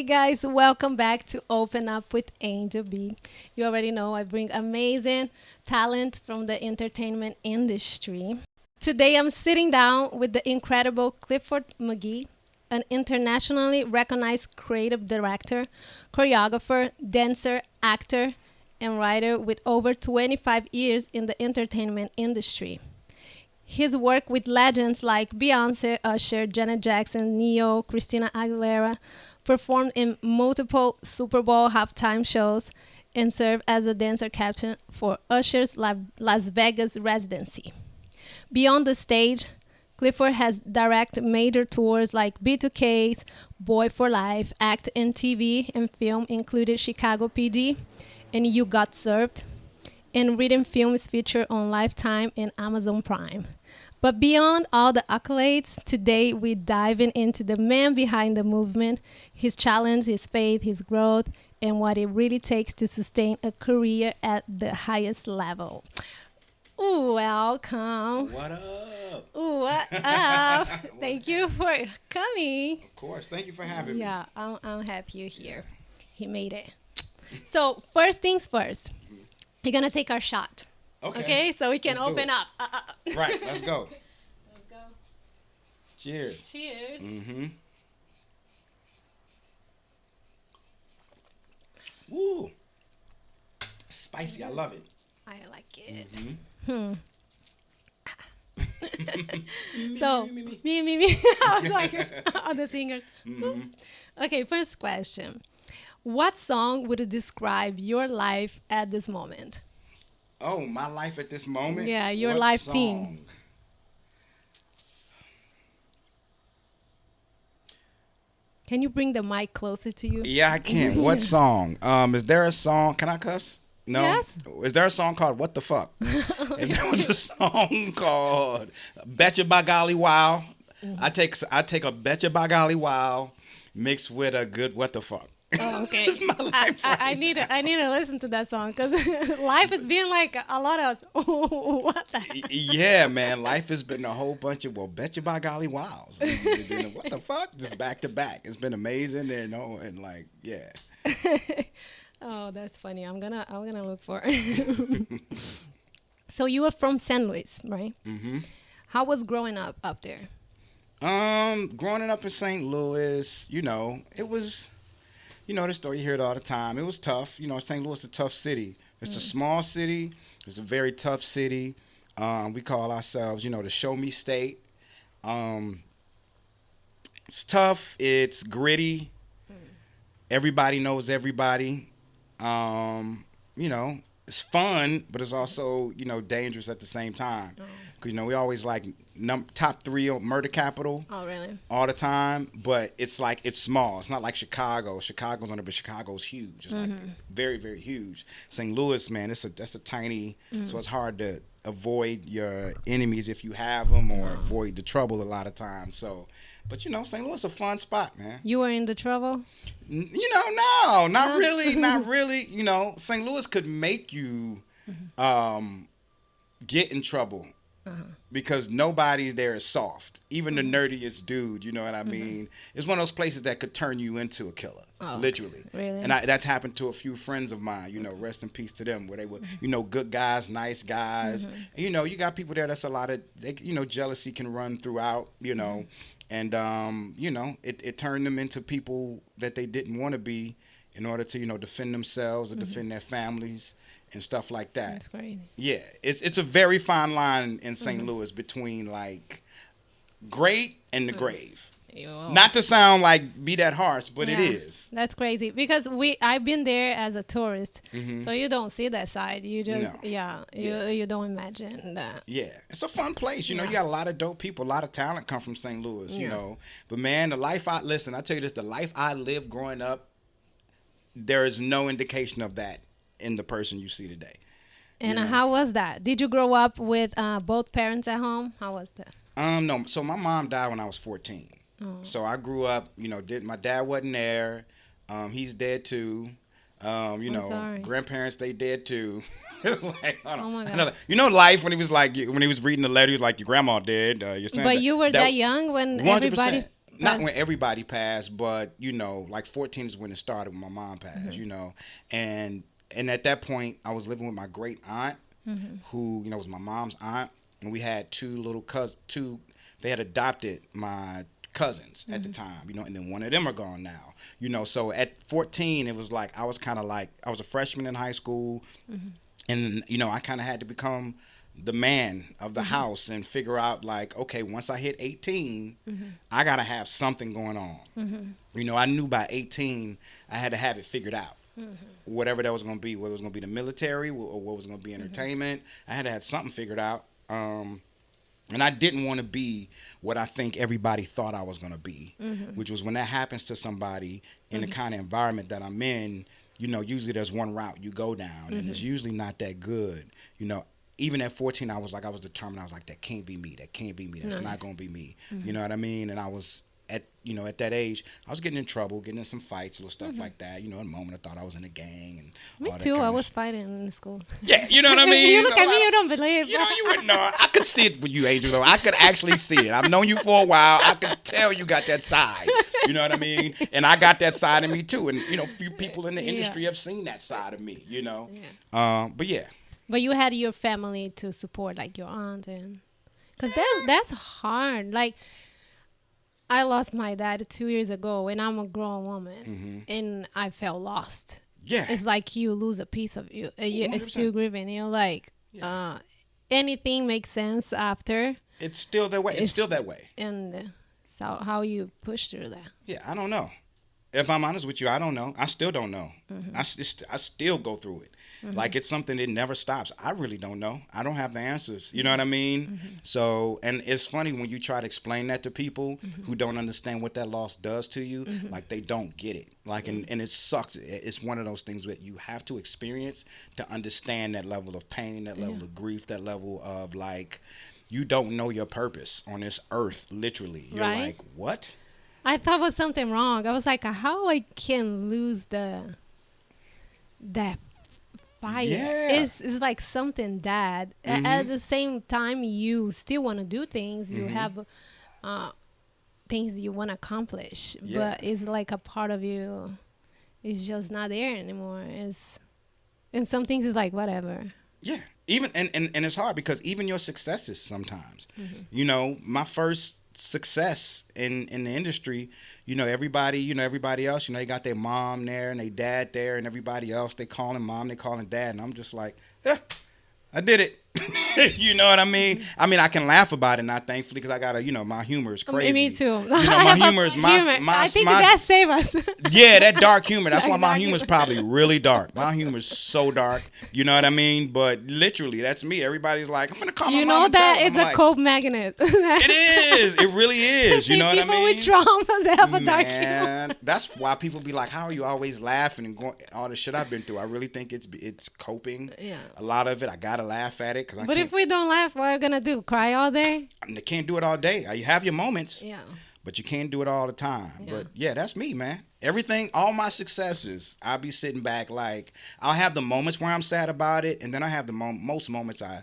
guys, welcome back to Open Up with Angel B. You already know I bring amazing talent from the entertainment industry. Today I'm sitting down with the incredible Clifford McGhee, an internationally recognized creative director, choreographer, dancer, actor, and writer with over 25 years in the entertainment industry. His work with legends like Beyoncé, Usher, Janet Jackson, Neo, Christina Aguilera, performed in multiple Super Bowl halftime shows, and served as a dancer captain for Usher's Las Vegas residency. Beyond the stage, Clifford has directed major tours like B2K's Boy for Life, act in TV and film included Chicago PD and You Got Served, and written films featured on Lifetime and Amazon Prime. But beyond all the accolades, today we're diving into the man behind the movement, his challenge, his faith, his growth, and what it really takes to sustain a career at the highest level. Ooh, welcome. What up? Ooh, what up? Thank you for coming. Of course. Thank you for having me. Yeah, I'm happy you're here. He made it. So first things first, we're going to take our shot. Okay, so we can Let's do open it. up. Right, let's go. Let's go. Cheers. Cheers. Mm-hmm. Woo. Spicy, I love it. I like it. Mm-hmm. So, me. I was like, all the singers. Okay, first question. What song would describe your life at this moment? Oh, my life at this moment? Yeah, your What life song? team. Can you bring the mic closer to you? Yeah, I can. What song? Is there a song? Can I cuss? No. Yes. Is there a song called What the Fuck? If there was a song called Betcha by Golly Wow, I take a Betcha by Golly Wow mixed with a good What the Fuck. Oh, okay. That's my life I need to listen to that song because life has been like a lot of what the heck? Yeah, man. Life has been a whole bunch of Betcha by Golly Wows. What the fuck? Just back to back. It's been amazing and like yeah. Oh, that's funny. I'm gonna look for it. So you were from St. Louis, right? Mm-hmm. How was growing up there? Growing up in St. Louis, it was. The story, you hear it all the time. It was tough. St. Louis is a tough city. It's a small city. It's a very tough city. We call ourselves, the show me state. It's tough. It's gritty. Everybody knows everybody. It's fun, but it's also, dangerous at the same time. Because, we always like top 3 on murder capital. Oh, really? All the time. But it's like, it's small. It's not like Chicago. Chicago's on it, but Chicago's huge. It's like very, very huge. St. Louis, man, that's a tiny, so it's hard to avoid your enemies if you have them or avoid the trouble a lot of times. So, but St. Louis is a fun spot, man. You were in the trouble? No, not really, not really. St. Louis could make you get in trouble because nobody's there is soft. Even the nerdiest dude, you know what I mean? It's one of those places that could turn you into a killer, literally. Really? And that's happened to a few friends of mine, rest in peace to them, where they were, good guys, nice guys. And, you got people there that's a lot of, jealousy can run throughout, And, it turned them into people that they didn't want to be in order to, defend themselves or defend their families and stuff like that. That's crazy. Yeah. It's a very fine line in St. Louis between, like, great and the grave. Yo. Not to sound like be that harsh, but it is. That's crazy because I've been there as a tourist, so you don't see that side. You just you don't imagine that. Yeah, it's a fun place. You got a lot of dope people, a lot of talent come from St. Louis. But man, I tell you this, the life I lived growing up, there is no indication of that in the person you see today. And how was that? Did you grow up with both parents at home? How was that? No. So my mom died when I was 14. Oh. So I grew up, my dad wasn't there. He's dead too. Sorry. Grandparents, they dead too. Like, oh my God. Life when he was reading the letter, he was like, your grandma dead, your son. But you were that young when 100%. everybody. not when everybody passed, but like 14 is when it started when my mom passed. And at that point I was living with my great aunt, who was my mom's aunt, and we had two little cousins. They had adopted my cousins at the time, and then one of them are gone now. So at 14 it was like I was kind of like I was a freshman in high school, and I kind of had to become the man of the house and figure out like, okay, once I hit 18, I gotta have something going on. I knew by 18 I had to have it figured out. Whatever that was going to be, whether it was going to be the military or what was going to be entertainment, I had to have something figured out. And I didn't want to be what I think everybody thought I was going to be, which was when that happens to somebody in the kind of environment that I'm in, usually there's one route you go down, and it's usually not that good. Even at 14, I was determined. I was like, that can't be me. That can't be me. That's not going to be me. You know what I mean? And I was at that age, I was getting in trouble, getting in some fights, little stuff like that. In a moment, I thought I was in a gang and me all that too. kind I of was fighting in school. Yeah, you know what I mean. You look at me, you don't believe. You wouldn't know. I could see it with you, Angel. Though I could actually see it. I've known you for a while. I could tell you got that side. You know what I mean? And I got that side of me too. And a few people in the industry have seen that side of me. But yeah. But you had your family to support, like your aunt, and because that's hard. Like, I lost my dad 2 years ago, and I'm a grown woman, and I felt lost. Yeah, it's like you lose a piece of you. You're still grieving. Anything makes sense after. It's still that way. It's still that way. And so, how you push through that? Yeah, I don't know. If I'm honest with you, I don't know. I still don't know. I still go through it. Like it's something that never stops. I really don't know. I don't have the answers. You know what I mean? So, and it's funny when you try to explain that to people who don't understand what that loss does to you, like they don't get it. Like, and it sucks. It's one of those things that you have to experience to understand that level of pain, that level of grief, that level of like, you don't know your purpose on this earth, literally. You're like, what? I thought was something wrong. I was like, how I can lose that fire? Yeah. It's like something dead. At the same time, you still want to do things. You have things you want to accomplish, but it's like a part of you is just not there anymore. And some things is like whatever. Yeah, even and it's hard because even your successes sometimes, my first success in the industry, everybody else, you got their mom there and their dad there and everybody else, they calling mom, they calling dad, and I'm just like, yeah, I did it. You know what I mean? I mean, I can laugh about it now, thankfully, because I got my humor is crazy. Me too. My humor is my I think that saved us. Yeah, that dark humor. That's why my humor is probably really dark. My humor is so dark. You know what I mean? But literally, that's me. Everybody's like, I'm gonna call my mom. You know that it's a cold magnet. It is. It really is. You know what I mean? People with traumas have a dark humor. That's why people be like, how are you always laughing and going all the shit I've been through? I really think it's coping. Yeah. A lot of it, I gotta laugh at it. But if we don't laugh, what are we gonna do? Cry all day? You can't do it all day. You have your moments. Yeah. But you can't do it all the time. Yeah. But yeah, that's me, man. Everything, all my successes, I'll be sitting back like, I'll have the moments where I'm sad about it, and then I have the most moments I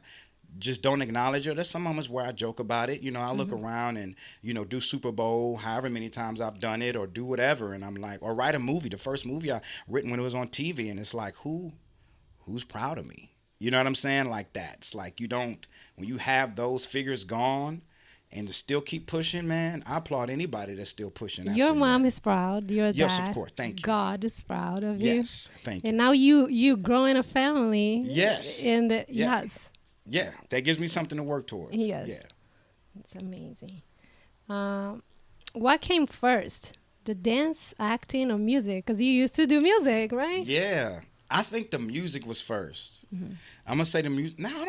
just don't acknowledge it. There's some moments where I joke about it. I look around and, do Super Bowl, however many times I've done it, or do whatever, and I'm like, or write a movie. The first movie I written when it was on TV, and it's like, who's proud of me? You know what I'm saying? Like that. It's like when you have those figures gone and to still keep pushing, man, I applaud anybody that's still pushing. Your mom is proud. Your dad. Yes, of course. Thank you. God is proud of you. Yes, thank you. And now you grow in a family. Yes. Yes. Yeah, that gives me something to work towards. Yes. Yeah. It's amazing. What came first? The dance, acting, or music? Because you used to do music, right? Yeah. I think the music was first. I'm going to say the music. No, I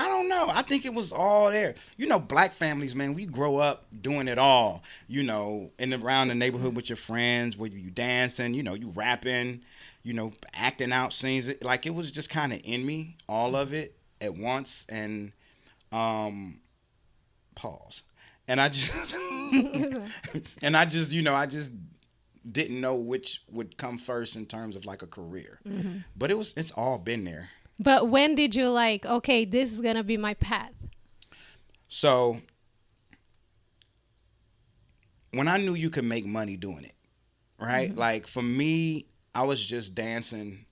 don't know. I think it was all there. Black families, man, we grow up doing it all, in and around the neighborhood with your friends, whether you dancing, you rapping, acting out scenes. Like it was just kind of in me, all of it at once. And pause. And I just, I just didn't know which would come first in terms of like a career, but it's all been there. But when did you like, okay, this is gonna be my path? So when I knew you could make money doing it, right? Like for me, I was just dancing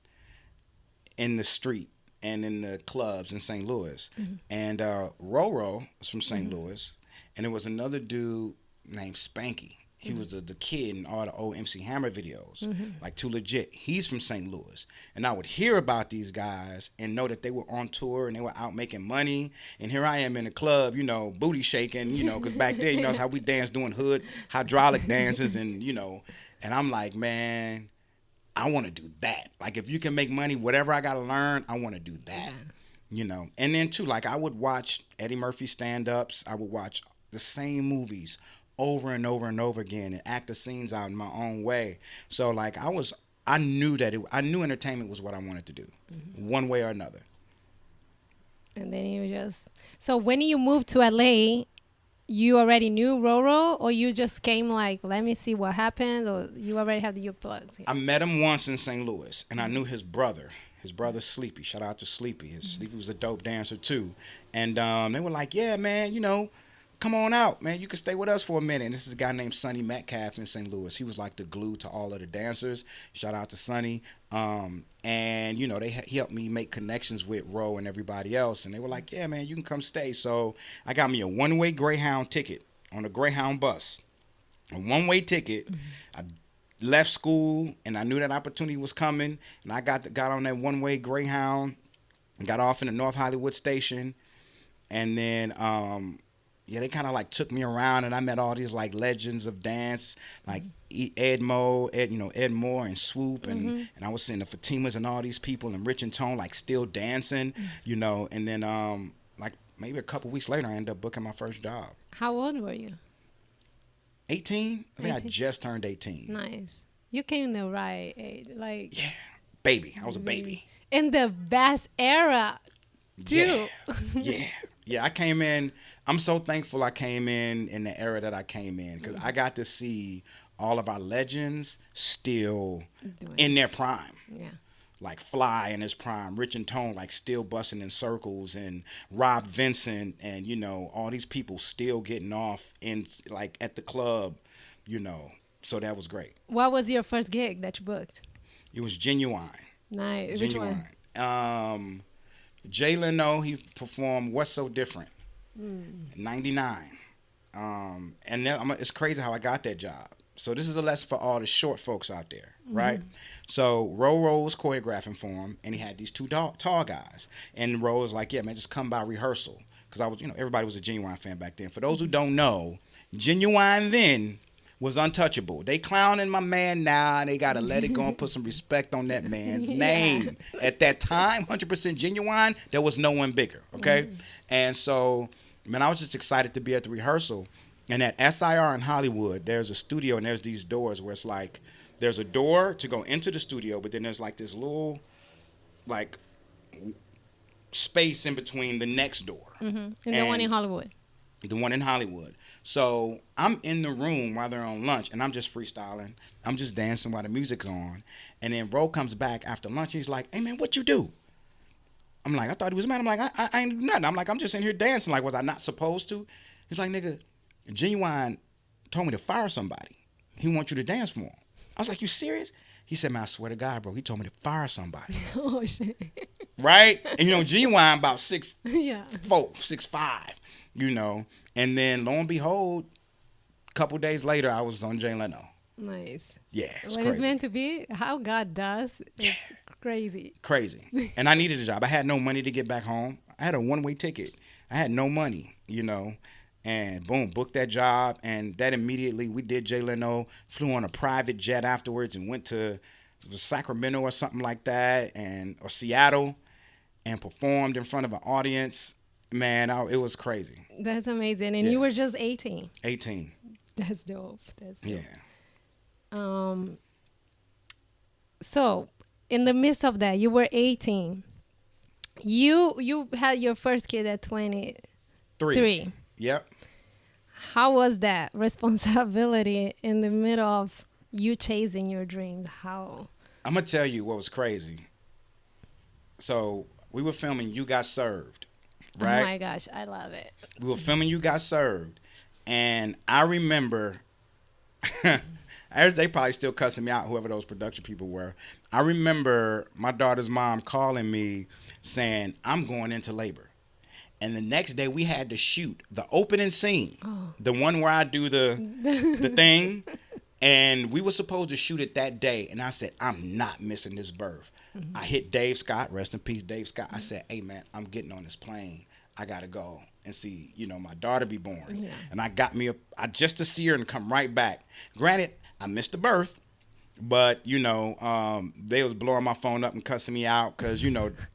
in the street and in the clubs in St. Louis. And Roro was from St. Louis, and there was another dude named Spanky. He was the kid in all the old MC Hammer videos, like Too Legit. He's from St. Louis. And I would hear about these guys and know that they were on tour and they were out making money. And here I am in the club, booty shaking, because back then, it's how we danced doing hood, hydraulic dances and I'm like, man, I want to do that. Like, if you can make money, whatever I got to learn, I want to do that, And then, too, like, I would watch Eddie Murphy stand-ups. I would watch the same movies over and over and over again and act the scenes out in my own way. So, like, I knew entertainment was what I wanted to do, one way or another. And then so when you moved to LA, you already knew Roro, or you just came like, let me see what happens, or you already had your plugs here? I met him once in St. Louis, and I knew his brother. His brother Sleepy. Shout out to Sleepy. Sleepy was a dope dancer too. And they were like, yeah, man, come on out, man. You can stay with us for a minute. And this is a guy named Sonny Metcalf in St. Louis. He was like the glue to all of the dancers. Shout out to Sonny. And, he helped me make connections with Ro and everybody else. And they were like, yeah, man, you can come stay. So I got me a one-way Greyhound ticket on a Greyhound bus. A one-way ticket. I left school, and I knew that opportunity was coming. And I got on that one-way Greyhound and got off in the North Hollywood station. And then they kind of like took me around, and I met all these like legends of dance, like Ed Moore and Swoop, and I was seeing the Fatimas and all these people, and Rich and Tone like still dancing, and then like maybe a couple weeks later, I ended up booking my first job. How old were you? 18. I think 18? I just turned 18. Nice. You came in the right age, like yeah, baby. I was a baby in the best era, too. Yeah, I came in. I'm so thankful I came in the era that I came in, because I got to see all of our legends still in their prime. Yeah. Like Fly in his prime, Rich and Tone like still busting in circles, and Rob Vincent, and all these people still getting off in like at the club, So that was great. What was your first gig that you booked? It was Genuine. Nice. Genuine. Which one? Jay Leno, he performed What's So Different in 99. And then, it's crazy how I got that job. So this is a lesson for all the short folks out there, right? So Ro was choreographing for him, and he had these two tall guys. And Ro was like, yeah, man, just come by rehearsal. Because I was, everybody was a Genuine fan back then. For those who don't know, Genuine then was untouchable. They clowning my man now. They got to let it go and put some respect on that man's name. At that time, 100% Genuine, there was no one bigger, okay? And so, man, I was just excited to be at the rehearsal. And at SIR in Hollywood, there's a studio, and there's these doors where it's like, there's a door to go into the studio, but then there's like this little, like, space in between the next door. And the one in Hollywood. The one in Hollywood. So I'm in the room while they're on lunch, and I'm just freestyling. I'm just dancing while the music's on. And then Ro comes back after lunch. He's like, hey, man, what you do? I'm like, I thought he was mad. I'm like, I ain't do nothing. I'm like, I'm just in here dancing. Like, was I not supposed to? He's like, nigga, Genuine told me to fire somebody. He wants you to dance for him. I was like, you serious? He said, man, I swear to God, bro, he told me to fire somebody. Oh, shit. Right? And, Genuine about 6'4", Yeah. 6'5", And then, lo and behold, a couple days later, I was on Jay Leno. Nice. Yeah, it's when crazy. it's meant to be, how God does, it's crazy. Crazy. And I needed a job. I had no money to get back home. I had a one-way ticket. I had no money, And boom, booked that job. And that immediately, we did Jay Leno, flew on a private jet afterwards and went to Sacramento or something like that, or Seattle, and performed in front of an audience. Man, it was crazy. That's amazing. And you were just 18. 18. That's dope. Yeah. So, in the midst of that, you were 18. You had your first kid at 23. Yep. How was that responsibility in the middle of you chasing your dreams? How? I'm going to tell you what was crazy. So, we were filming You Got Served, right? Oh my gosh, I love it. We were filming You Got Served. And I remember They probably still cussing me out, whoever those production people were. I remember my daughter's mom calling me saying, I'm going into labor. And the next day we had to shoot the opening scene, the one where I do the thing. And we were supposed to shoot it that day. And I said, I'm not missing this birth. I hit Dave Scott, rest in peace, Dave Scott. I said, hey, man, I'm getting on this plane. I got to go and see, my daughter be born. Yeah. And I got me just to see her and come right back. Granted, I missed the birth. But, they was blowing my phone up and cussing me out because,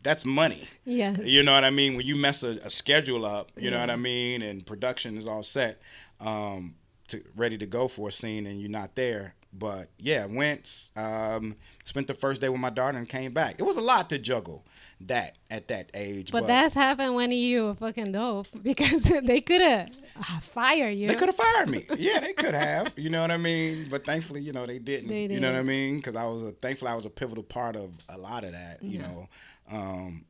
that's money. Yeah. You know what I mean? When you mess a schedule up, you know what I mean? And production is all set, ready to go for a scene and you're not there. But, yeah, went, spent the first day with my daughter and came back. It was a lot to juggle at that age. But that's happened when you were fucking dope because they could have fired you. They could have fired me. Yeah, they could have. You know what I mean? But thankfully, they didn't. They did. You know what I mean? Because thankfully I was a pivotal part of a lot of that. You know.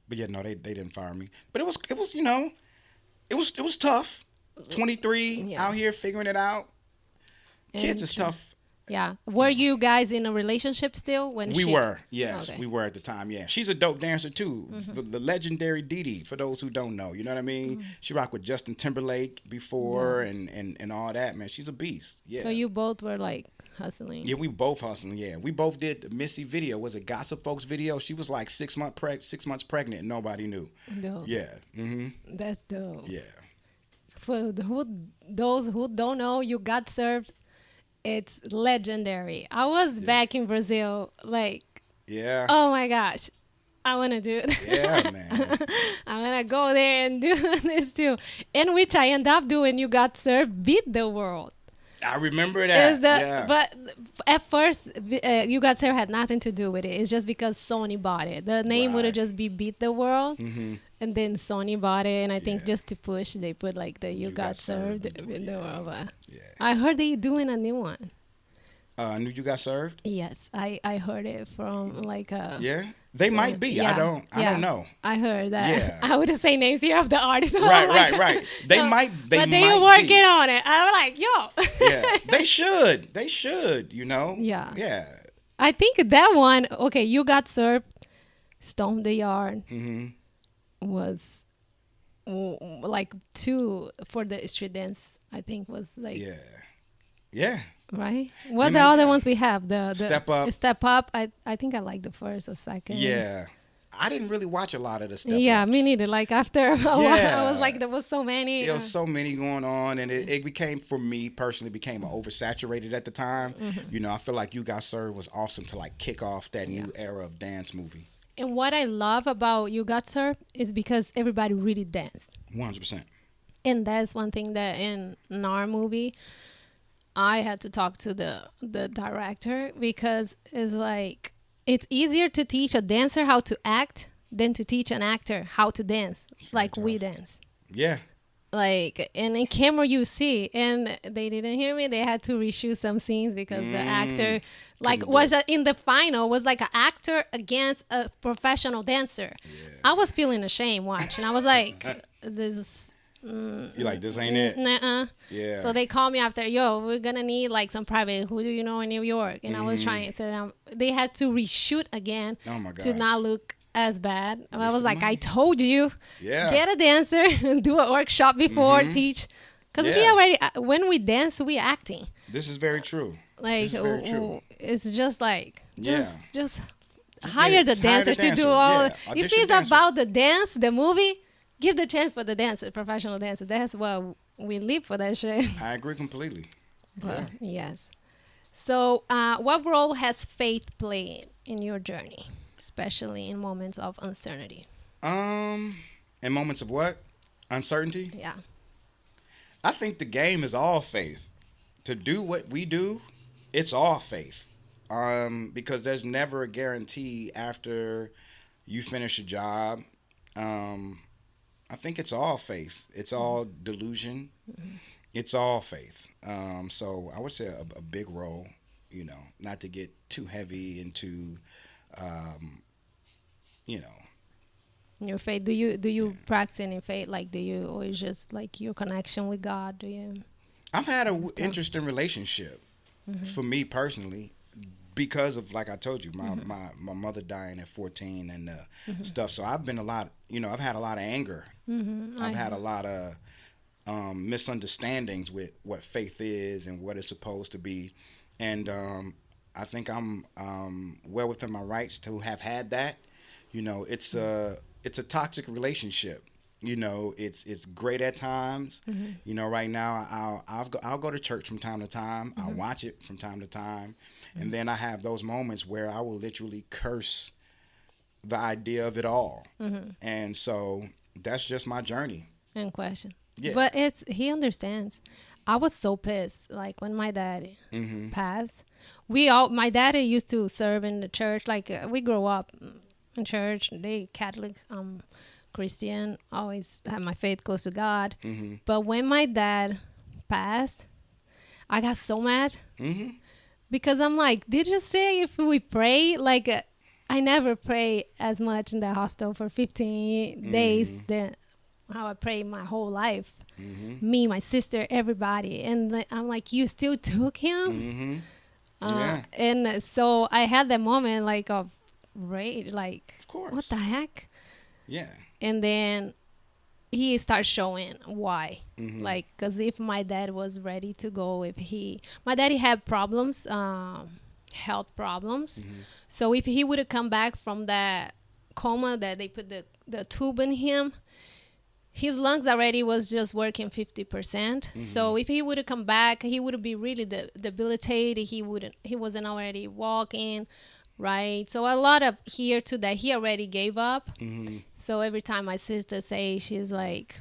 But yeah, no, they didn't fire me. But it was it was tough. 23 out here figuring it out. Kids is tough. Yeah. Were you guys in a relationship still when we were? Yes, we were at the time. Yeah, she's a dope dancer too. The legendary Dee Dee. For those who don't know, you know what I mean. She rocked with Justin Timberlake before and all that. Man, she's a beast. Yeah. So you both were like hustling. Yeah, we both hustling. Yeah, we both did the Missy video. Was it Gossip Folks video? She was like 6 months pregnant and nobody knew. Dope. Yeah. That's dope. Yeah. For those who don't know, You Got Served. It's legendary. I was back in Brazil, oh my gosh, I want to do it. Yeah, man. I want to go there and do this too. In which I end up doing You Got Served, beat the world. I remember that. But at first, You Got Served had nothing to do with it. It's just because Sony bought it. The name would have just be Beat the World. And then Sony bought it. And I think just to push, they put the You Got Served in the world. Yeah. I heard they doing a new one. New You Got Served? Yes. I heard it from Yeah? They might be. Yeah. I don't know. I heard that. Yeah. I wouldn't say names here of the artists. Right. They might. But they are working on it. I'm like, yo. Yeah. They should. Yeah. Yeah. I think that one. Okay, You Got Served. Storm the Yard. Was two for the street dance. I think was Yeah. Right. What the other ones we have? The Step Up. Step Up. I think I like the first or second. Yeah. I didn't really watch a lot of the Step Ups. Me neither. After a while, I was like, there was so many. There was so many going on, and it became, for me personally, oversaturated at the time. I feel like You Got Served was awesome to kick off that new era of dance movie. And what I love about You Got Served is because everybody really danced. 100%. And that's one thing that in our movie, I had to talk to the director because it's easier to teach a dancer how to act than to teach an actor how to dance we dance. Yeah. And in camera you see, and they didn't hear me. They had to reshoot some scenes because the actor was in the final was an actor against a professional dancer. Yeah. I was feeling ashamed watching. I was like, this. You this ain't it? Nuh-uh. Yeah. So they called me after, we're gonna need some private. Who do you know in New York? And I was trying to say they had to reshoot again to not look as bad. And I was like, I told you, get a dancer and do a workshop before teach, because we already when we dance we acting. This is very true. It's just just hire the dancers to do all. If it's about the dance, the movie, give the chance for the dancer, professional dancer. That's what we live for, that shit. I agree completely. But yes. So, what role has faith played in your journey, especially in moments of uncertainty? In moments of what? Uncertainty? Yeah. I think the game is all faith. To do what we do, it's all faith. Because there's never a guarantee after you finish a job. I think it's all faith. It's all delusion. It's all faith. So I would say a big role, not to get too heavy into, Your faith. Do you practice any faith? Do you, or is just your connection with God? Do you? I've had an interesting relationship for me personally, because of, like I told you, my mother dying at 14 and stuff. So I've been a lot, I've had a lot of anger. I've had a lot of misunderstandings with what faith is and what it's supposed to be. And I think I'm well within my rights to have had that. It's a toxic relationship. It's great at times. Right now I'll go to church from time to time. I'll watch it from time to time, and then I have those moments where I will literally curse the idea of it all. And so that's just my journey. In question. Yeah. But he understands. I was so pissed, like when my dad passed. My daddy used to serve in the church. Like we grew up in church. They Catholic, Christian. Always had my faith close to God. But when my dad passed, I got so mad because I'm like, did you say if we pray? Like I never pray as much in the hospital for 15 days than how I prayed my whole life. Me, my sister, everybody. And I'm like, you still took him? Yeah. And so I had that moment like of rage, like, Of course. what the heck? Yeah. And then he starts showing why. Like, because if my dad was ready to go, my daddy had problems, health problems. So if he would have come back from that coma that they put the tube in him, his lungs already was just working 50%. So if he would have come back, he would be really debilitated. He wasn't already walking, right? So a lot of here too that he already gave up. So every time my sister says, she's like,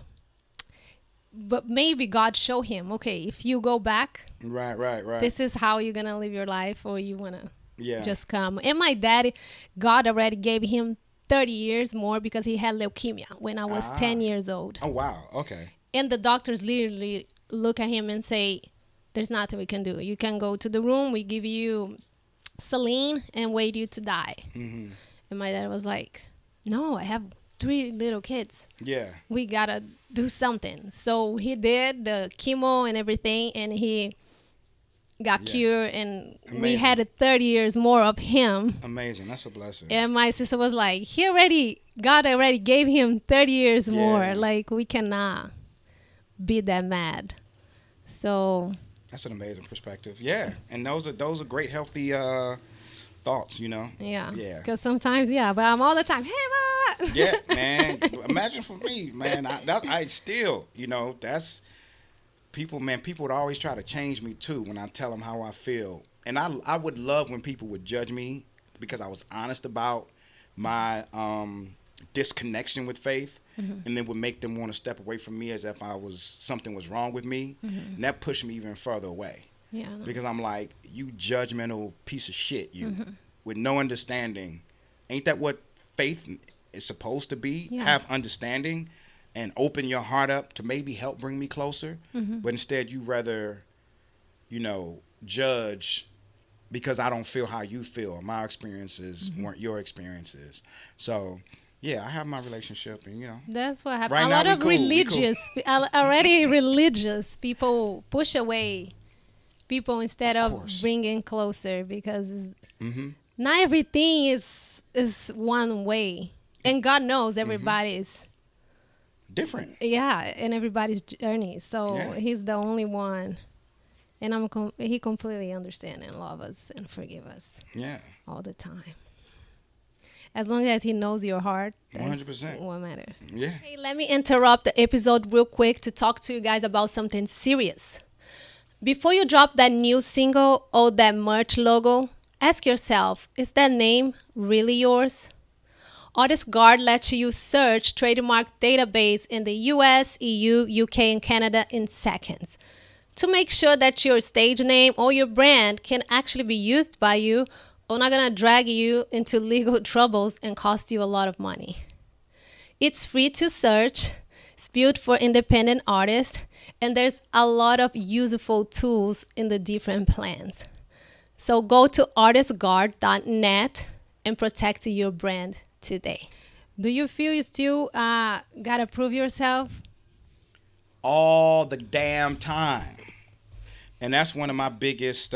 but maybe God showed him, okay, if you go back, Right. this is how you're gonna live your life, or you wanna Yeah. just come. And my daddy, God already gave him 30 years more because he had leukemia when I was 10 years old. Oh, wow. Okay. And the doctors literally look at him and say, there's nothing we can do. You can go to the room, we give you saline and wait you to die. And my dad was like, no, I have 3 little kids. Yeah. We gotta do something. So he did the chemo and everything, and he got cured, and we had 30 years more of him. Amazing. That's a blessing. And my sister was like, God already gave him 30 years more. Like, we cannot be that mad. So that's an amazing perspective. Yeah. And those are great, healthy thoughts, Yeah. Yeah. Because sometimes, but I'm all the time, hey, Mama. Yeah, man. Imagine for me, man. I still, that's people, man. People would always try to change me too when I tell them how I feel. And I would love when people would judge me because I was honest about my disconnection with faith, and then would make them want to step away from me as if something was wrong with me. And that pushed me even further away. Yeah. Because I'm like, you judgmental piece of shit, with no understanding. Ain't that what faith is supposed to be? Yeah. Have understanding and open your heart up to maybe help bring me closer. But instead you rather, judge because I don't feel how you feel. My experiences weren't your experiences. So yeah, I have my relationship, and That's what happened. Right A now lot we of cool. already religious people push away people instead of course. bringing closer, because not everything is one way, and God knows everybody's different. and everybody's journey. So Yeah. He's the only one, and He completely understands and loves us and forgive us Yeah. all the time. As long as He knows your heart, that's 100%. what matters. Yeah. Hey, let me interrupt the episode real quick to talk to you guys about something serious. Before you drop that new single or that merch logo, ask yourself, is that name really yours? Artist Guard lets you search trademark database in the US, EU, UK, and Canada in seconds. To make sure that your stage name or your brand can actually be used by you, or not gonna drag you into legal troubles and cost you a lot of money. It's free to search, it's built for independent artists, and there's a lot of useful tools in the different plans. So go to artistguard.net and protect your brand today. Do you feel you still gotta prove yourself? All the damn time. And that's one of my biggest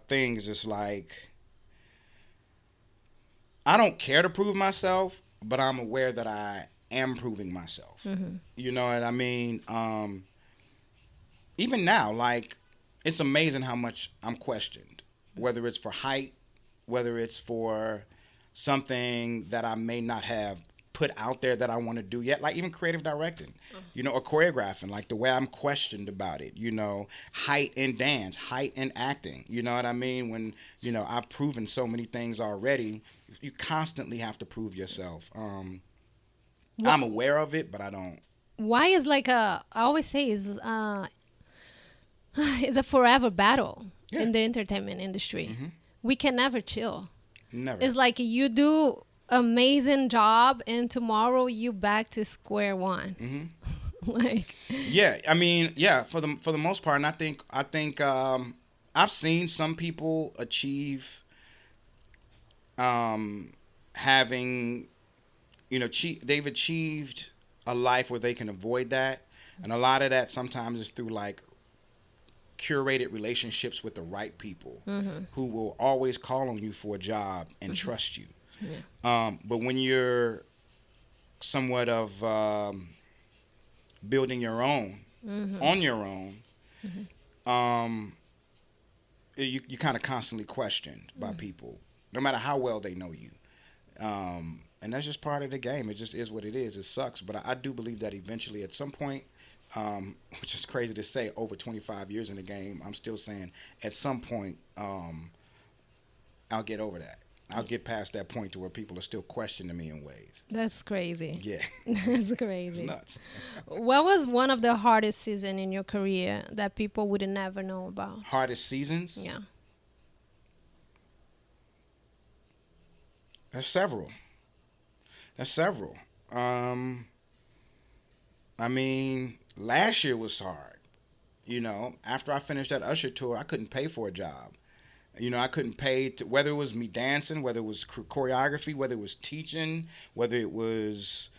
things. Is like I don't care to prove myself, but I'm aware that I am proving myself. You know what I mean? Even now, like, it's amazing how much I'm questioned, whether it's for height, whether it's for something that I may not have put out there that I want to do yet, like even creative directing, or choreographing, like the way I'm questioned about it, height in dance, height in acting, you know what I mean? When, I've proven so many things already, you constantly have to prove yourself. I'm aware of it, but I don't. Why is like I always say is it's a forever battle Yeah. in the entertainment industry. We can never chill. Never. It's like you do amazing job and tomorrow you back to square one. Like Yeah, I mean, yeah, for the most part, and I think I've seen some people achieve having, they've achieved a life where they can avoid that, and a lot of that sometimes is through like curated relationships with the right people who will always call on you for a job and trust you. But when you're somewhat of building your own on your own, you kind of constantly questioned by people, no matter how well they know you. And that's just part of the game. It just is what it is. It sucks. But I do believe that eventually at some point, which is crazy to say, over 25 years in the game, I'm still saying at some point I'll get over that. I'll get past that point to where people are still questioning me in ways. that's crazy. Yeah. That's crazy. It's nuts. What was one of the hardest season in your career that people would never know about? Hardest seasons? Yeah. There's several. I mean, last year was hard. After I finished that Usher tour, I couldn't pay for a job. I couldn't pay whether it was me dancing, whether it was choreography, whether it was teaching, whether it was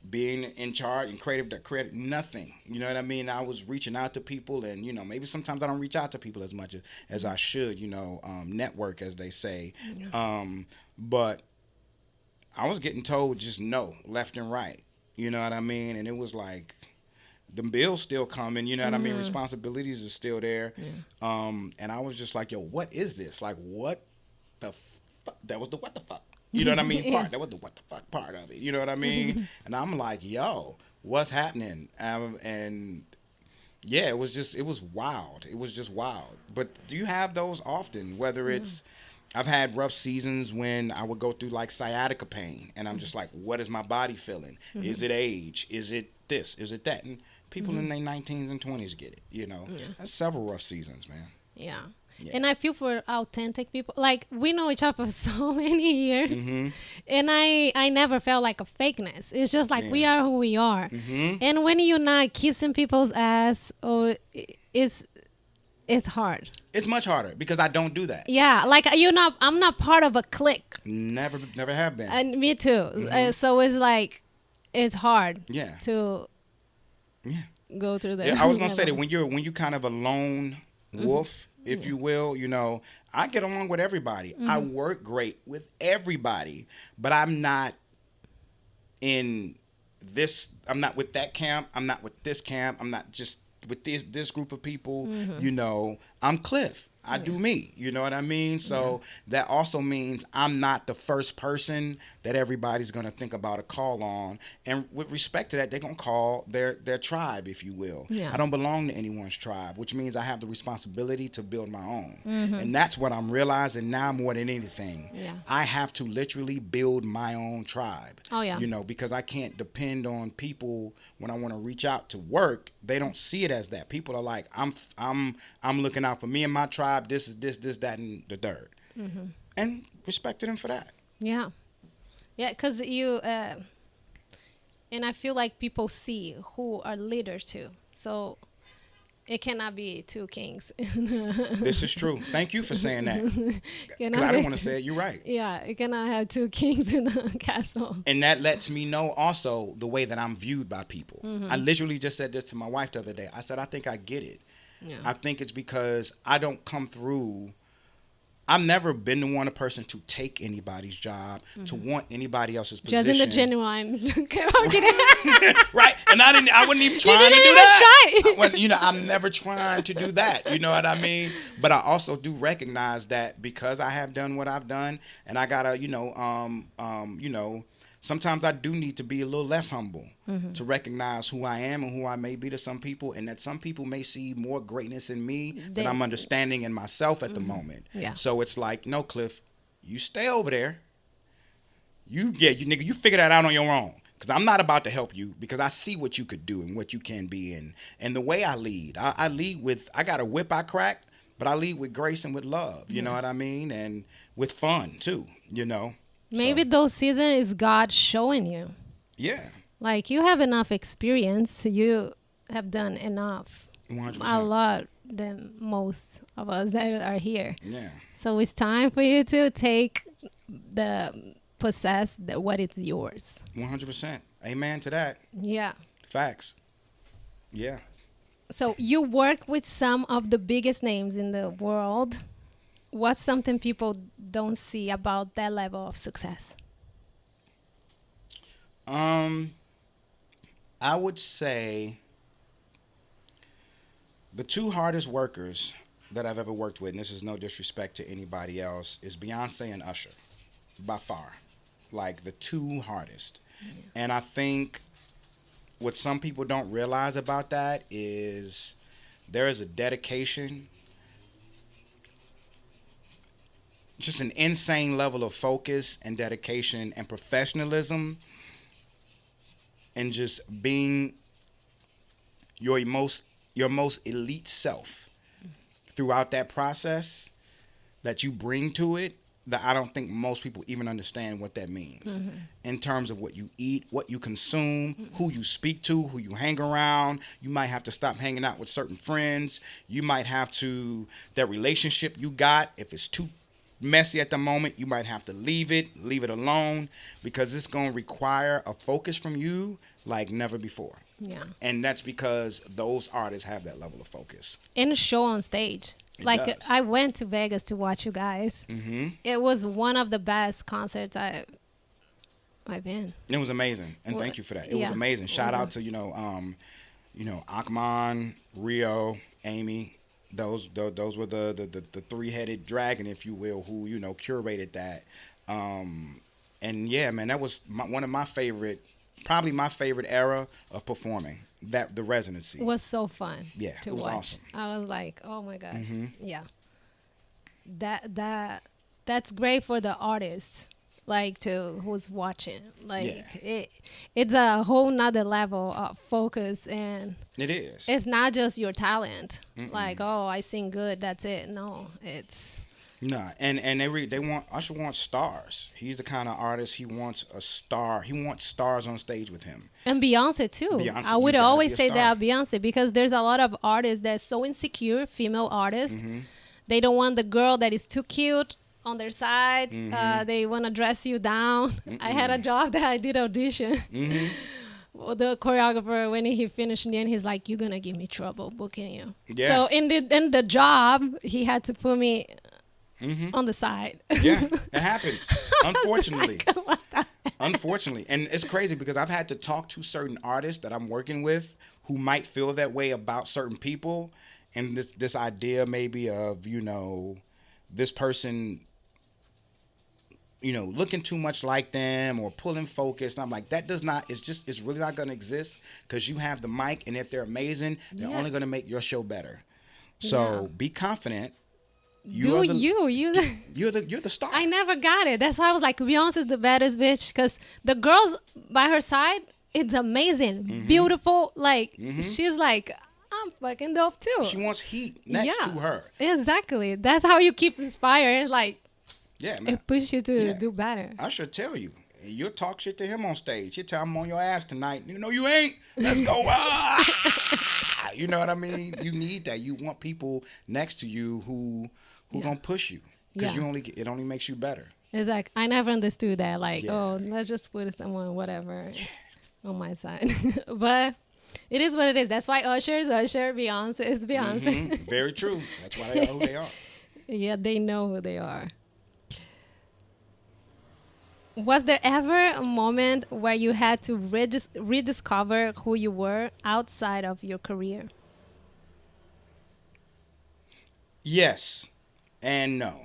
being in charge and creative, nothing. You know what I mean? I was reaching out to people, and maybe sometimes I don't reach out to people as much as I should. Network, as they say. But I was getting told just no, left and right. You know what I mean? And it was like, the bills still coming, you know what I mean? Responsibilities are still there. And I was just like, yo, what is this? Like, what the fuck? That was the what the fuck. You know what I mean? Part. That was the what the fuck part of it. You know what I mean? And I'm like, yo, what's happening? And yeah, it was wild. It was just wild. But do you have those often? Whether it's, I've had rough seasons when I would go through like sciatica pain, and I'm just like, what is my body feeling? Is it age? Is it this? Is it that? And people in their 19s and 20s get it, That's several rough seasons, man. Yeah. Yeah. And I feel for authentic people. Like, we know each other for so many years. And I never felt like a fakeness. It's just like, we are who we are. And when you're not kissing people's ass, it's hard. It's much harder because I don't do that. Yeah. Like, I'm not part of a clique. Never have been. And me too. So it's like, it's hard Yeah. to go through that. Yeah, I was gonna say that when you kind of a lone wolf, if you will, I get along with everybody. I work great with everybody, but I'm not in this. I'm not with that camp. I'm not with this camp. I'm not just with this group of people. I'm Cliff. I do me. You know what I mean? So that also means I'm not the first person that everybody's going to think about a call on. And with respect to that, they're going to call their tribe, if you will. Yeah. I don't belong to anyone's tribe, which means I have the responsibility to build my own. And that's what I'm realizing now more than anything. Yeah. I have to literally build my own tribe. Oh, yeah. Because I can't depend on people when I want to reach out to work. They don't see it as that. People are like, I'm looking out for me and my tribe. This is this, that, and the third. And respected them for that. Yeah. Yeah, because you, and I feel like people see who are leaders too. So it cannot be two kings. This is true. Thank you for saying that. Because I didn't want to say it. You're right. Yeah, it cannot have two kings in a castle. And that lets me know also the way that I'm viewed by people. I literally just said this to my wife the other day. I said, I think I get it. Yeah. I think it's because I don't come through. I've never been the one person to take anybody's job, to want anybody else's position. Just in the genuine. Okay, I'm kidding. Right. And I wasn't even trying to do that. I'm never trying to do that. You know what I mean? But I also do recognize that because I have done what I've done, and I gotta, sometimes I do need to be a little less humble to recognize who I am and who I may be to some people, and that some people may see more greatness in me than I'm understanding in myself at the moment. Yeah. So it's like, no, Cliff, you stay over there. You figure that out on your own. Because I'm not about to help you, because I see what you could do and what you can be and the way I lead. I lead with, I got a whip I crack, but I lead with grace and with love. You know what I mean? And with fun too, Maybe those seasons is God showing you. Yeah. Like, you have enough experience. You have done enough. 100%. A lot than most of us that are here. Yeah. So it's time for you to possess what is yours. 100%. Amen to that. Yeah. Facts. Yeah. So you work with some of the biggest names in the world. What's something people don't see about that level of success? I would say the two hardest workers that I've ever worked with, and this is no disrespect to anybody else, is Beyoncé and Usher, by far. Like, the two hardest. Yeah. And I think what some people don't realize about that is there is a dedication, just an insane level of focus and dedication and professionalism, and just being your most elite self throughout that process that you bring to it, that I don't think most people even understand what that means in terms of what you eat, what you consume, who you speak to, who you hang around. You might have to stop hanging out with certain friends. You might have to, that relationship you got, if it's too messy at the moment, you might have to leave it alone, because it's going to require a focus from you like never before. Yeah. And that's because those artists have that level of focus. In a show on stage. Like, does. I went to Vegas to watch you guys. Mm-hmm. It was one of the best concerts I've been. It was amazing, and thank you for that. It was amazing. Shout out to Akman, Rio, Amy. Those were the three-headed dragon, if you will, who curated that. And yeah, man, that was one of my favorite. Probably my favorite era of performing, that the residency. It was so fun. Yeah, to it was watch. awesome. I was like, oh my gosh. Mm-hmm. Yeah. That's great for the artist, like, who's watching. Like, it's a whole nother level of focus, and it is. It's not just your talent. Like, oh, I sing good, that's it. No, it's. Nah, and they want, Usher wants stars. He's the kind of artist, he wants a star. He wants stars on stage with him. And Beyonce too. I would always say that Beyonce, because there's a lot of artists that's so insecure, female artists. Mm-hmm. They don't want the girl that is too cute on their sides. Mm-hmm. They want to dress you down. Mm-mm. I had a job that I did audition. Mm-hmm. The choreographer, when he finished in the end, he's like, "You're gonna give me trouble booking you." Yeah. So in the job, he had to put me on the side. Yeah, it happens. Unfortunately. Unfortunately. And it's crazy because I've had to talk to certain artists that I'm working with who might feel that way about certain people. And this idea maybe of, this person, looking too much like them or pulling focus. And I'm like, it's really not going to exist, because you have the mic, and if they're amazing, they're only going to make your show better. So be confident. You're the star. I never got it. That's why I was like, Beyonce's the baddest bitch, because the girls by her side, it's amazing, beautiful. Like, she's like, I'm fucking dope too. She wants heat next to her. Exactly. That's how you keep inspired. It's like, yeah, man. It pushes you to do better. I should tell you. You'll talk shit to him on stage. You'll tell him, I'm on your ass tonight. You ain't. Let's go. You know what I mean? You need that. You want people next to you who gonna push you, because it only makes you better. It's like, I never understood that. Like, oh, let's just put someone whatever on my side. But It is what it is. That's why Usher is Usher, Beyonce is Beyonce. Very true. That's why they are who they are. Yeah, they know who they are. Was there ever a moment where you had to rediscover who you were outside of your career? Yes and no.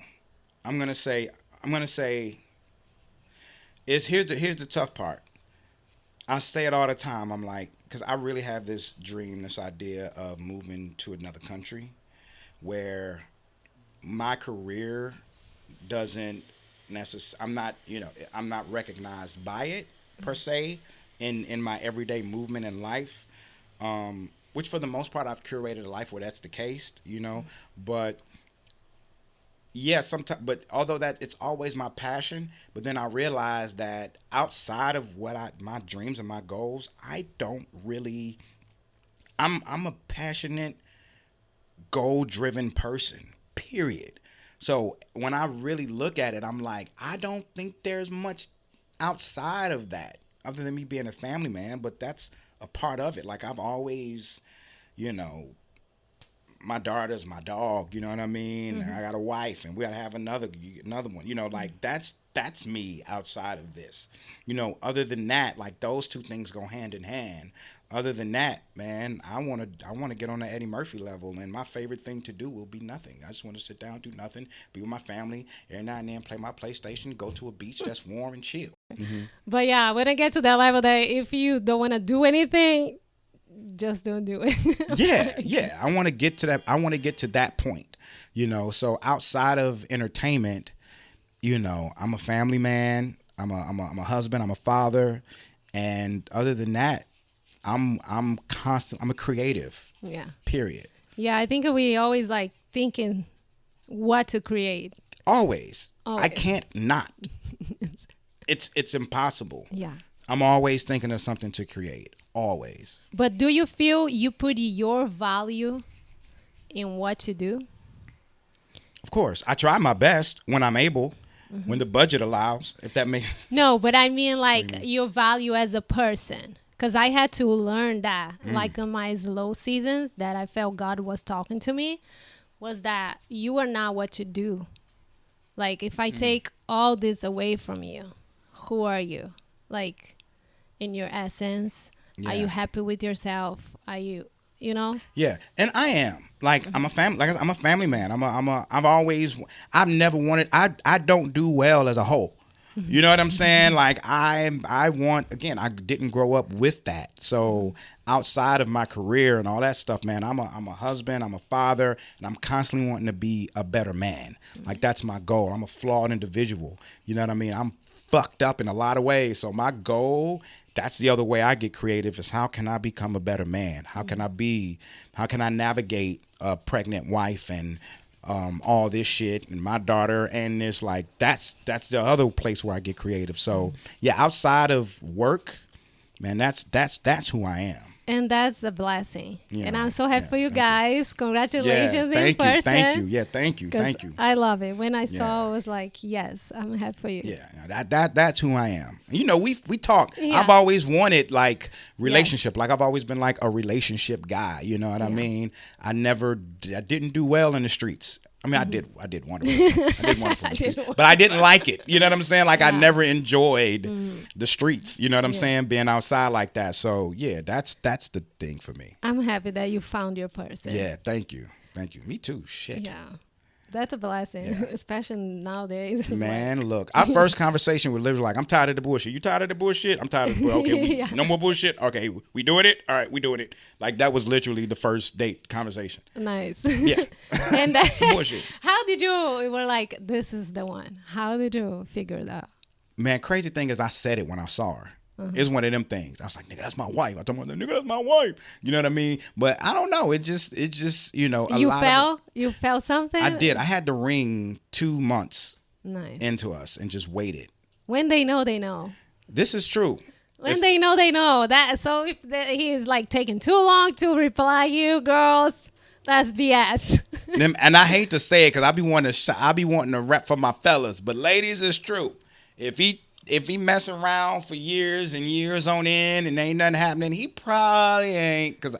I'm gonna say I'm gonna say is here's the tough part. I say it all the time. I'm like, because I really have this dream, this idea of moving to another country where my career doesn't necessarily, I'm not recognized by it per se in my everyday movement in life. Which for the most part I've curated a life where that's the case, but yeah, sometimes, but although that it's always my passion, but then I realize that outside of my dreams and my goals, I don't really. I'm a passionate, goal-driven person. Period. So when I really look at it, I'm like, I don't think there's much outside of that, other than me being a family man. But that's a part of it. Like I've always, you know, my daughter's my dog, you know what I mean? I got a wife and we gotta have another one, like that's me outside of this. Other than that, like those two things go hand in hand. Other than that, man, I wanna get on the Eddie Murphy level, and my favorite thing to do will be nothing. I just wanna sit down, do nothing, be with my family, every now and then play my PlayStation, go to a beach that's warm and chill. But yeah, when I get to that level that if you don't want to do anything, just don't do it. Yeah. I want to get to that. I want to get to that point, So outside of entertainment, I'm a family man. I'm a husband. I'm a father, and other than that, I'm constant. I'm a creative. Yeah. Period. Yeah, I think we always like thinking what to create. Always. Always. I can't not. It's impossible. Yeah. I'm always thinking of something to create. Always. But do you feel you put your value in what you do? Of course. I try my best when I'm able, when the budget allows, if that makes sense. No, but I mean like your value as a person. Because I had to learn that, like in my slow seasons, that I felt God was talking to me, was that you are not what you do. Like if I take all this away from you, who are you? Like in your essence. Yeah. Are you happy with yourself? Are you, Yeah, and I am. Like I'm a family. Like I said, I'm a family man. I've never wanted. I don't do well as a whole. You know what I'm saying? Like I didn't grow up with that. So outside of my career and all that stuff, man, I'm a husband. I'm a father, and I'm constantly wanting to be a better man. Like that's my goal. I'm a flawed individual. You know what I mean? I'm fucked up in a lot of ways. So my goal. That's the other way I get creative is how can I become a better man? How can I navigate a pregnant wife and all this shit and my daughter and this that's the other place where I get creative. So yeah, outside of work, man, that's who I am. And that's a blessing. Yeah, and I'm so happy for you guys. Congratulations in person. Thank you. Yeah, thank you. I love it. When I saw, I was like, yes, I'm happy for you. Yeah, that's who I am. We talk. Yeah. I've always wanted relationship. Yes. Like I've always been like a relationship guy. You know what I mean? I didn't do well in the streets. I mean, I did want to, but I didn't like it. You know what I'm saying? Like I never enjoyed the streets. You know what I'm saying? Being outside like that. So yeah, that's the thing for me. I'm happy that you found your person. Yeah, thank you. Me too. Shit. Yeah. That's a blessing, especially nowadays. Man, look, our first conversation was literally like, I'm tired of the bullshit. You tired of the bullshit? I'm tired of the bullshit. Okay, no more bullshit? Okay, we doing it? All right, we doing it. Like, that was literally the first date conversation. Nice. Yeah. And bullshit. How did you, were like, this is the one. How did you figure it out? Man, crazy thing is I said it when I saw her. It's one of them things. I was like, nigga, that's my wife. I told my nigga, that's my wife. You know what I mean? But I don't know. It just You felt something? I did. I had the ring 2 months nice. Into us and just waited. When they know, they know. This is true. When they know, they know. So if he is like taking too long to reply you, girls, that's BS. And I hate to say it because I be wanting to rep for my fellas, but ladies, it's true. If he if he mess around for years and years on end and ain't nothing happening, he probably ain't. Because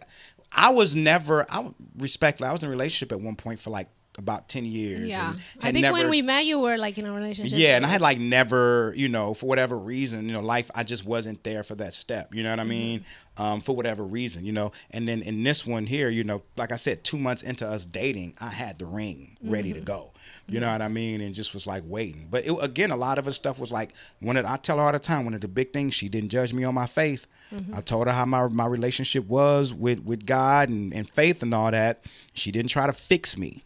respectfully, I was in a relationship at one point for like about 10 years. Yeah. And I had think never, when we met, you were like in a relationship. yeah, and I had like never, for whatever reason, life, I just wasn't there for that step. You know what I mean? For whatever reason, and then in this one here, like I said, 2 months into us dating, I had the ring ready to go. You know what I mean? And just was like waiting. But again, a lot of her stuff was like, I tell her all the time, one of the big things, she didn't judge me on my faith. I told her how my relationship was with God and faith and all that. She didn't try to fix me.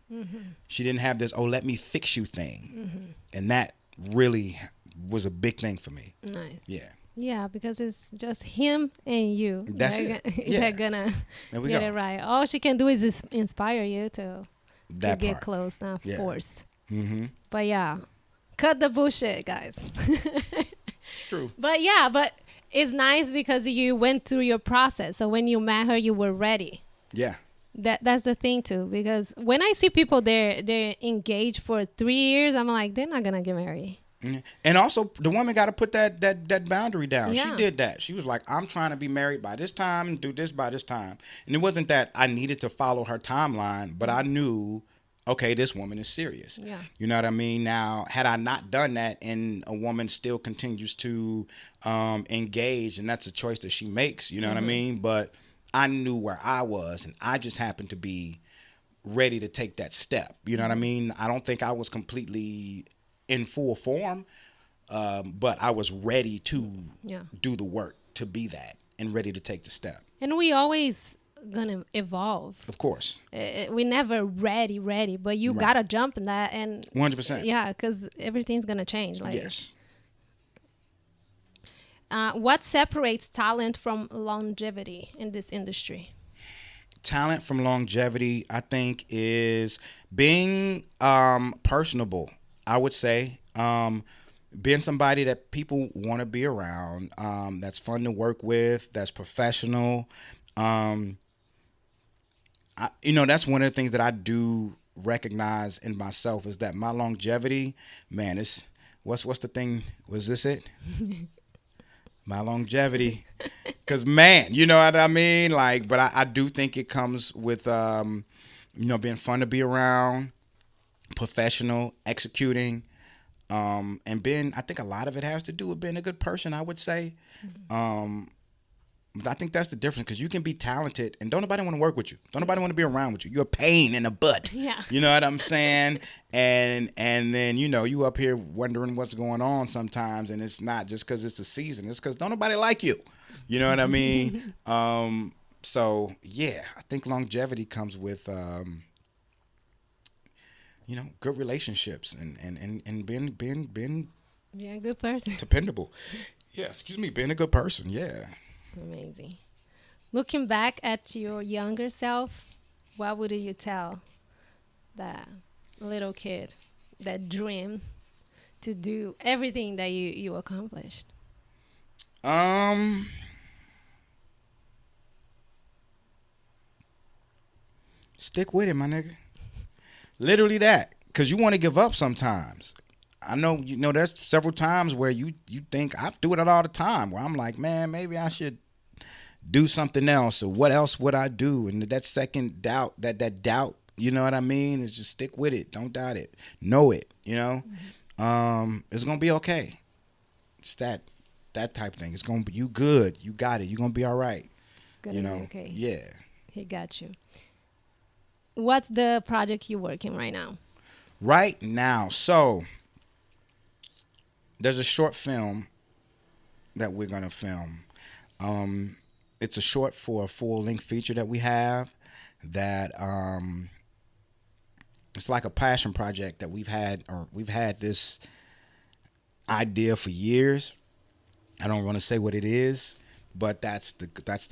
She didn't have this, let me fix you thing. And that really was a big thing for me. Nice. Yeah. Yeah, because it's just him and you. That's it. Yeah. They're gonna get it right. All she can do is inspire you to get close, not force. But yeah, cut the bullshit, guys. It's true. But it's nice because you went through your process. So when you met her, you were ready. Yeah. That's the thing too, because when I see people they're engaged for 3 years, I'm like, they're not gonna get married. And also, the woman got to put that boundary down. Yeah. She did that. She was like, I'm trying to be married by this time and do this by this time. And it wasn't that I needed to follow her timeline, but I knew, okay, this woman is serious. Yeah. You know what I mean? Now, had I not done that and a woman still continues to engage, and that's a choice that she makes, you know what I mean? But I knew where I was, and I just happened to be ready to take that step. You know what I mean? I don't think I was completely in full form, but I was ready to do the work to be that and ready to take the step. And we always gonna evolve. Of course. We never ready, but you gotta jump in that and 100%. Yeah, because everything's gonna change. Like, yes. What separates talent from longevity in this industry? Talent from longevity, I think, is being personable. I would say being somebody that people want to be around, that's fun to work with, that's professional. That's one of the things that I do recognize in myself is that my longevity, man, is what's the thing? Was this it? My longevity, because man, you know what I mean? Like, but I do think it comes with, being fun to be around, professional, executing, and being, I think a lot of it has to do with being a good person, I would say. But I think that's the difference, because you can be talented and don't nobody want to work with you. Don't nobody want to be around with you. You're a pain in the butt. Yeah. You know what I'm saying? And then, you up here wondering what's going on sometimes, and it's not just because it's a season. It's because don't nobody like you. You know what I mean? So, yeah, I think longevity comes with, good relationships and being a good person. Dependable. Yeah, being a good person. Yeah. Amazing. Looking back at your younger self, what would you tell that little kid that dreamed to do everything that you accomplished? Stick with it, my nigga. Literally that. Because you want to give up sometimes. I know, there's several times where you think, I do it all the time, where I'm like, man, maybe I should do something else, or what else would I do? And that second doubt, that doubt, you know what I mean, is just stick with it. Don't doubt it. Know it, Mm-hmm. It's going to be okay. It's that type of thing. It's going to be, you good. You got it. You're going to be all right. Gonna be okay. Yeah. He got you. What's the project you're working right now? Right now, so there's a short film that we're going to film. It's a short for a full-length feature that we have that it's like a passion project that we've had this idea for years. I don't want to say what it is, but that's the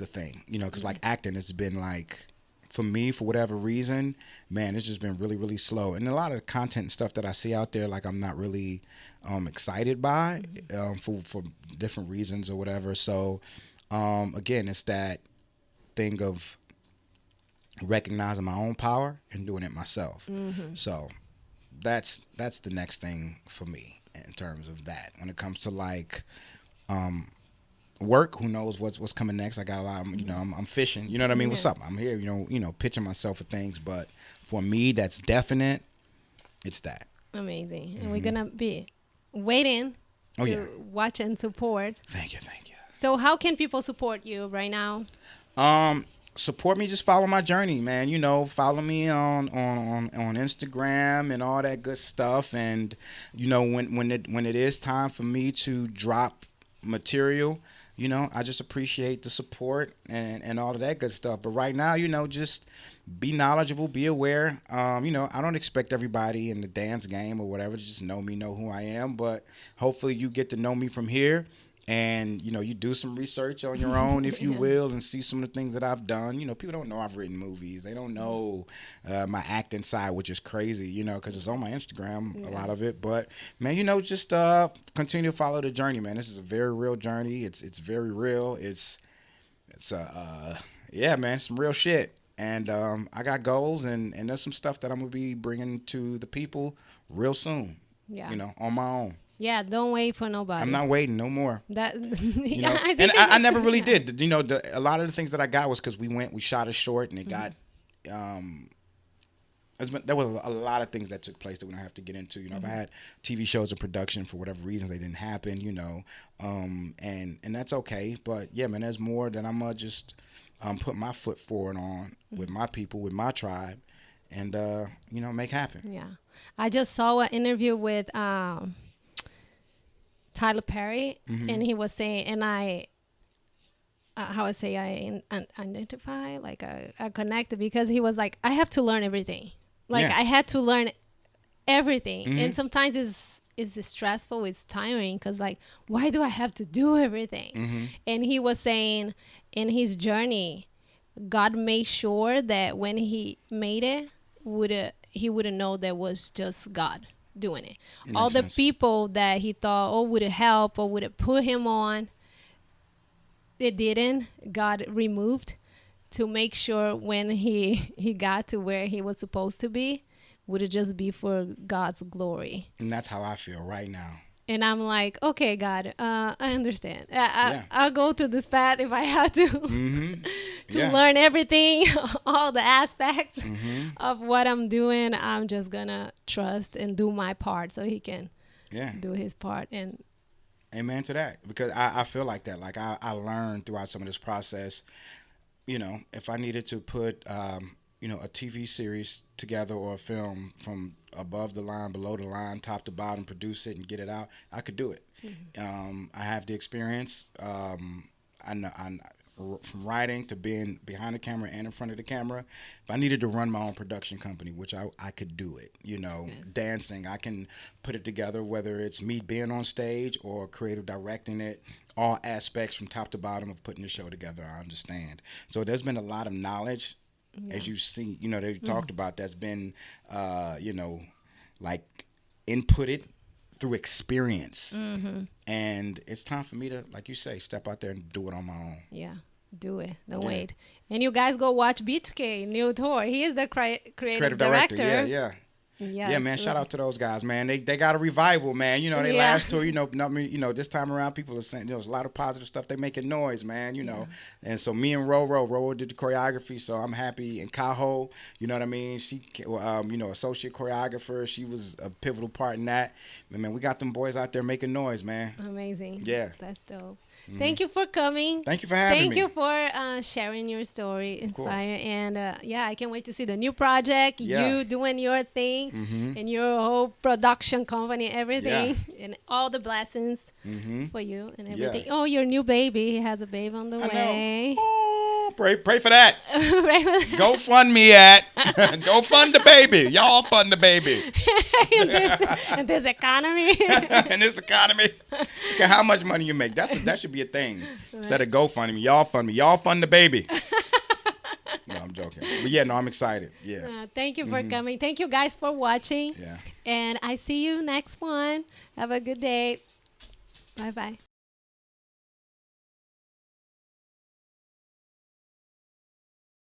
thing, because like acting has been like, for me, for whatever reason, man, it's just been really, really slow. And a lot of the content and stuff that I see out there, like, I'm not really excited by for different reasons or whatever. So, again, it's that thing of recognizing my own power and doing it myself. Mm-hmm. So that's the next thing for me. in terms of that. When it comes to like work, who knows what's coming next? I got a lot. I'm fishing. You know what I mean? What's up? I'm here. Pitching myself for things. But for me, that's definite. It's that. Amazing. And we're gonna be waiting to watch and support. Thank you. So how can people support you right now? Support me, just follow my journey, man. Follow me on Instagram and all that good stuff. And when it is time for me to drop material, I just appreciate the support and all of that good stuff. But right now, just be knowledgeable, be aware. I don't expect everybody in the dance game or whatever to just know me, know who I am. But hopefully you get to know me from here. And, you do some research on your own, if you will, and see some of the things that I've done. People don't know I've written movies. They don't know my acting side, which is crazy, because it's on my Instagram, a lot of it. But, man, just continue to follow the journey, man. This is a very real journey. It's very real. It's man, some real shit. And I got goals, and there's some stuff that I'm going to be bringing to the people real soon, on my own. Yeah, don't wait for nobody. I'm not waiting no more. I never really did. A lot of the things that I got was because we shot a short, and it got. There was a lot of things that took place that we don't have to get into. If I had TV shows in production for whatever reasons they didn't happen, and that's okay. But yeah, man, there's more that I'm gonna just put my foot forward on with my people, with my tribe, and make happen. Yeah, I just saw an interview with Tyler Perry, and he was saying, and I identify, like I connected, because he was like, I have to learn everything. Like I had to learn everything, and sometimes it's stressful, it's tiring, because like, why do I have to do everything? And he was saying, in his journey, God made sure that when he made it, he wouldn't know that was just God doing it. All the people that he thought would help or would put him on, it didn't. God removed to make sure when he got to where he was supposed to be, would it just be for God's glory. And that's how I feel right now. And I'm like, okay, God, I understand. I'll go through this path if I have to learn everything, all the aspects of what I'm doing. I'm just going to trust and do my part so he can do his part. And amen to that. Because I feel like that. Like I learned throughout some of this process, if I needed to put, a TV series together or a film from above the line, below the line, top to bottom, produce it and get it out, I could do it. I have the experience. I know from writing to being behind the camera and in front of the camera. If I needed to run my own production company, which I could do it, dancing, I can put it together, whether it's me being on stage or creative directing it, all aspects from top to bottom of putting the show together, I understand. So there's been a lot of knowledge, as you see, that you talked about, that's been, like inputted through experience. And it's time for me to, like you say, step out there and do it on my own. Yeah, do it. Don't wait. And you guys go watch BTK new tour. He is the creative director. Yes, yeah, man. Shout out to those guys, man. They got a revival, man. They last tour, this time around, people are saying there's a lot of positive stuff. They making noise, man. And so me and Roro did the choreography, so I'm happy. And Kaho, you know what I mean? She, associate choreographer. She was a pivotal part in that. And, man, we got them boys out there making noise, man. Amazing. Yeah, that's dope. Thank you for coming. Thank you for having me. Thank you for sharing your story, Inspire. And I can't wait to see the new project, you doing your thing, and your whole production company, everything, and all the blessings for you and everything. Oh, your new baby. He has a baby on the way. Oh, pray for that. Go fund me go fund the baby. Y'all fund the baby. in this economy. In this economy. Look at how much money you make. That should be a thing. Right. Instead of GoFundMe, y'all fund me. Y'all fund the baby. No, I'm joking. But yeah, no, I'm excited. Yeah. Thank you for coming. Thank you guys for watching. Yeah. And I see you next one. Have a good day. Bye-bye.